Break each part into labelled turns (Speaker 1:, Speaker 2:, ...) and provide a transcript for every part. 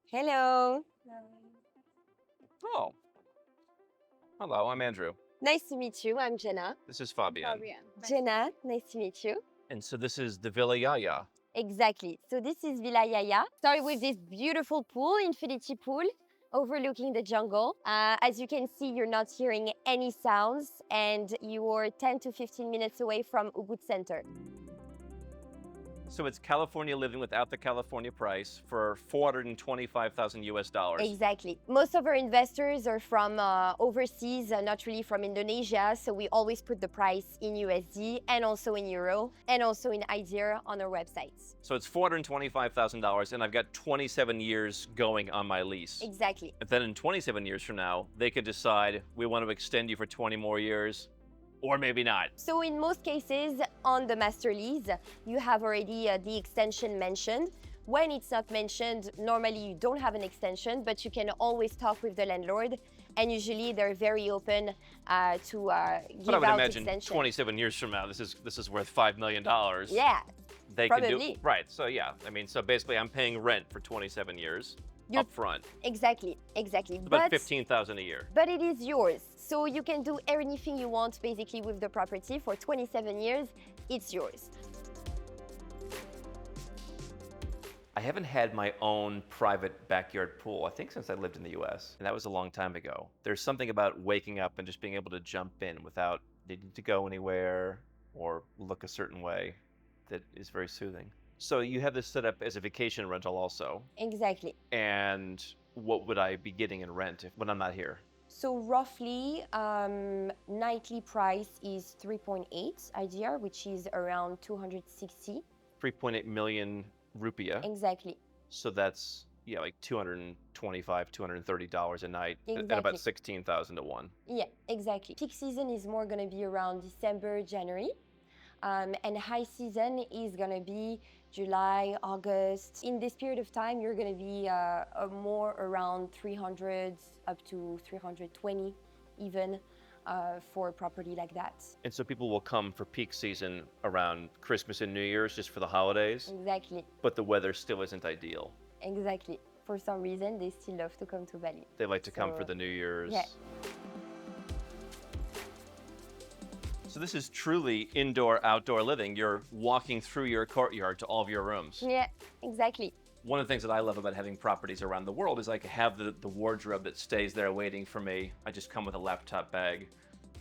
Speaker 1: Hello.
Speaker 2: Oh, hello, I'm Andrew.
Speaker 1: Nice to meet you. I'm Jenna.
Speaker 2: This is Fabian.
Speaker 1: Jenna, nice to meet you.
Speaker 2: And so this is the Villa Yaya.
Speaker 1: Exactly. So this is Villa Yaya. Started with this beautiful pool, infinity pool, overlooking the jungle. As you can see, you're not hearing any sounds and you're 10 to 15 minutes away from Ubud Center.
Speaker 2: So it's California living without the California price for 425,000 US dollars.
Speaker 1: Exactly. Most of our investors are from overseas, not really from Indonesia. So we always put the price in USD and also in Euro and also in IDR on our websites.
Speaker 2: So it's $425,000 and I've got 27 years going on my lease.
Speaker 1: Exactly.
Speaker 2: But then in 27 years from now, they could decide we want to extend you for 20 more years. Or maybe not.
Speaker 1: So in most cases, on the master lease, you have already the extension mentioned. When it's not mentioned, normally you don't have an extension, but you can always talk with the landlord. And usually they're very open to give
Speaker 2: But I would
Speaker 1: out
Speaker 2: imagine
Speaker 1: extension.
Speaker 2: 27 years from now, this is worth $5 million.
Speaker 1: Yeah,
Speaker 2: They
Speaker 1: probably.
Speaker 2: can do right. So yeah, I mean, so basically, I'm paying rent for 27 years up front.
Speaker 1: Exactly.
Speaker 2: About 15,000 a year.
Speaker 1: But it is yours. So you can do anything you want basically with the property for 27 years. It's yours.
Speaker 2: I haven't had my own private backyard pool, I think, since I lived in the US. And that was a long time ago. There's something about waking up and just being able to jump in without needing to go anywhere or look a certain way that is very soothing. So you have this set up as a vacation rental also.
Speaker 1: Exactly.
Speaker 2: And what would I be getting in rent when I'm not here?
Speaker 1: So roughly, nightly price is 3.8 IDR, which is around 260.
Speaker 2: 3.8 million rupiah.
Speaker 1: Exactly.
Speaker 2: So that's like $225, $230 a night
Speaker 1: Exactly.
Speaker 2: at about 16,000 to one.
Speaker 1: Yeah, exactly. Peak season is more going to be around December, January. And high season is going to be July, August. In this period of time, you're going to be more around 300 up to 320 even for a property like that.
Speaker 2: And so people will come for peak season around Christmas and New Year's just for the holidays.
Speaker 1: Exactly.
Speaker 2: But the weather still isn't ideal.
Speaker 1: Exactly. For some reason, they still love to come to Bali.
Speaker 2: They like to come for the New Year's.
Speaker 1: Yeah.
Speaker 2: So this is truly indoor-outdoor living. You're walking through your courtyard to all of your rooms.
Speaker 1: Yeah, exactly.
Speaker 2: One of the things that I love about having properties around the world is I can have the wardrobe that stays there waiting for me. I just come with a laptop bag.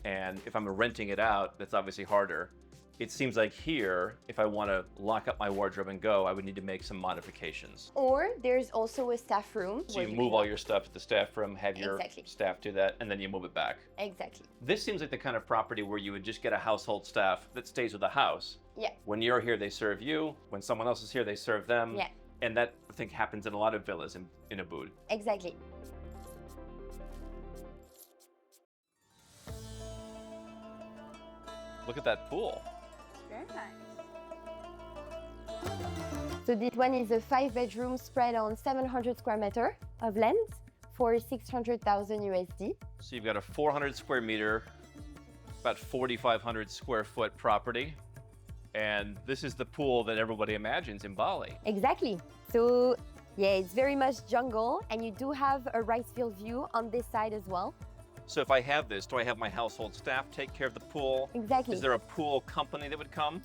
Speaker 2: And if I'm renting it out, that's obviously harder. It seems like here, if I want to lock up my wardrobe and go, I would need to make some modifications.
Speaker 1: Or there's also a staff room.
Speaker 2: So you move all your stuff to the staff room, have your staff do that, and then you move it back.
Speaker 1: Exactly.
Speaker 2: This seems like the kind of property where you would just get a household staff that stays with the house.
Speaker 1: Yeah.
Speaker 2: When you're here, they serve you. When someone else is here, they serve them.
Speaker 1: Yeah.
Speaker 2: And that, I think, happens in a lot of villas in Ubud.
Speaker 1: Exactly.
Speaker 2: Look at that pool.
Speaker 3: Very nice.
Speaker 1: So this one is a 5-bedroom spread on 700 square meter of land for 600,000 USD.
Speaker 2: So you've got a 400 square meter, about 4,500 square foot property. And this is the pool that everybody imagines in Bali.
Speaker 1: Exactly. So yeah, it's very much jungle and you do have a rice field view on this side as well.
Speaker 2: So if I have this, do I have my household staff take care of the pool?
Speaker 1: Exactly.
Speaker 2: Is there a pool company that would come?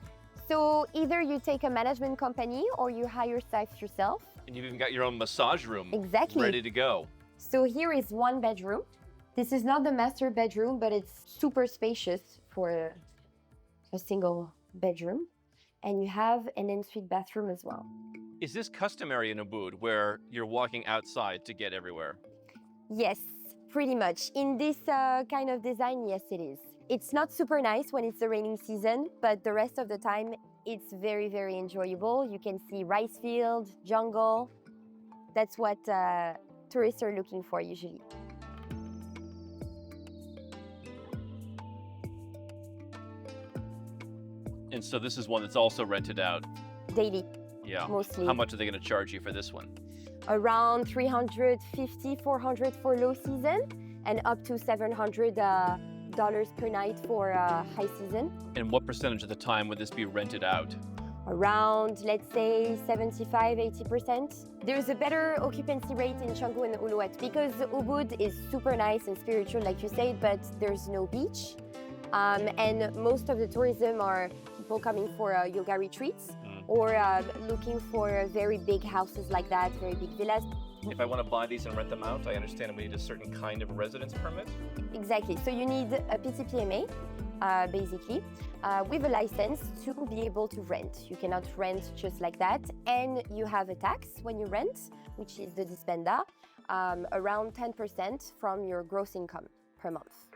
Speaker 1: So either you take a management company or you hire staff yourself.
Speaker 2: And you've even got your own massage room.
Speaker 1: Exactly.
Speaker 2: Ready to go.
Speaker 1: So here is 1 bedroom. This is not the master bedroom, but it's super spacious for a single bedroom. And you have an ensuite bathroom as well.
Speaker 2: Is this customary in Ubud where you're walking outside to get everywhere?
Speaker 1: Yes, pretty much. In this kind of design, yes, it is. It's not super nice when it's the raining season, but the rest of the time, it's very, very enjoyable. You can see rice field, jungle. That's what tourists are looking for usually.
Speaker 2: And so this is one that's also rented out.
Speaker 1: Daily,
Speaker 2: Yeah.
Speaker 1: mostly.
Speaker 2: How much are they going to charge you for this one?
Speaker 1: Around 350, 400 for low season, and up to $700 per night for high season.
Speaker 2: And what percentage of the time would this be rented out?
Speaker 1: around, let's say, 75–80%. There's a better occupancy rate in Canggu and Uluwatu because Ubud is super nice and spiritual, like you said, but there's no beach. And most of the tourism are people coming for yoga retreats or looking for very big houses like that, very big villas.
Speaker 2: If I want to buy these and rent them out, I understand we need a certain kind of residence permit.
Speaker 1: Exactly. So you need a PTPMA, basically, with a license to be able to rent. You cannot rent just like that. And you have a tax when you rent, which is the dispenda, around 10% from your gross income per month.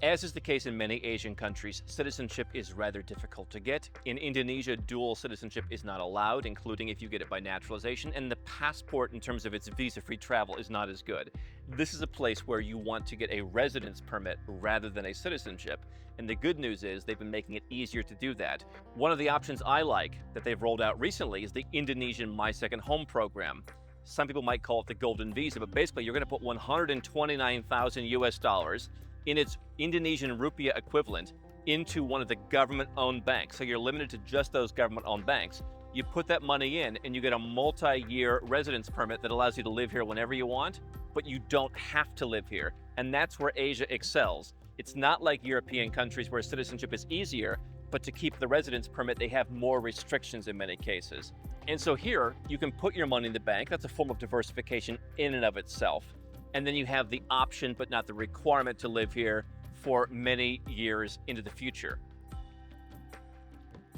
Speaker 2: As is the case in many Asian countries, citizenship is rather difficult to get. In Indonesia, dual citizenship is not allowed, including if you get it by naturalization, and the passport in terms of its visa-free travel is not as good. This is a place where you want to get a residence permit rather than a citizenship, and the good news is they've been making it easier to do that. One of the options I like that they've rolled out recently is the Indonesian My Second Home program. Some people might call it the golden visa, but basically you're going to put 129,000 US dollars in its Indonesian rupiah equivalent into one of the government-owned banks. So you're limited to just those government-owned banks. You put that money in and you get a multi-year residence permit that allows you to live here whenever you want, but you don't have to live here. And that's where Asia excels. It's not like European countries where citizenship is easier, but to keep the residence permit, they have more restrictions in many cases. And so here, you can put your money in the bank. That's a form of diversification in and of itself. And then you have the option, but not the requirement, to live here for many years into the future.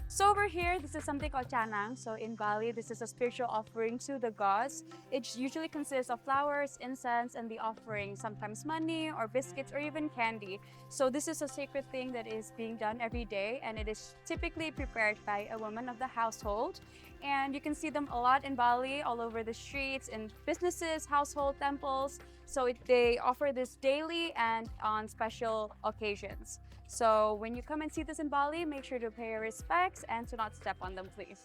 Speaker 3: So over here, this is something called canang. So in Bali, this is a spiritual offering to the gods. It usually consists of flowers, incense, and the offering, sometimes money or biscuits or even candy. So this is a sacred thing that is being done every day, and it is typically prepared by a woman of the household. And you can see them a lot in Bali, all over the streets, in businesses, household, temples. So they offer this daily and on special occasions. So when you come and see this in Bali, make sure to pay your respects and to not step on them, please.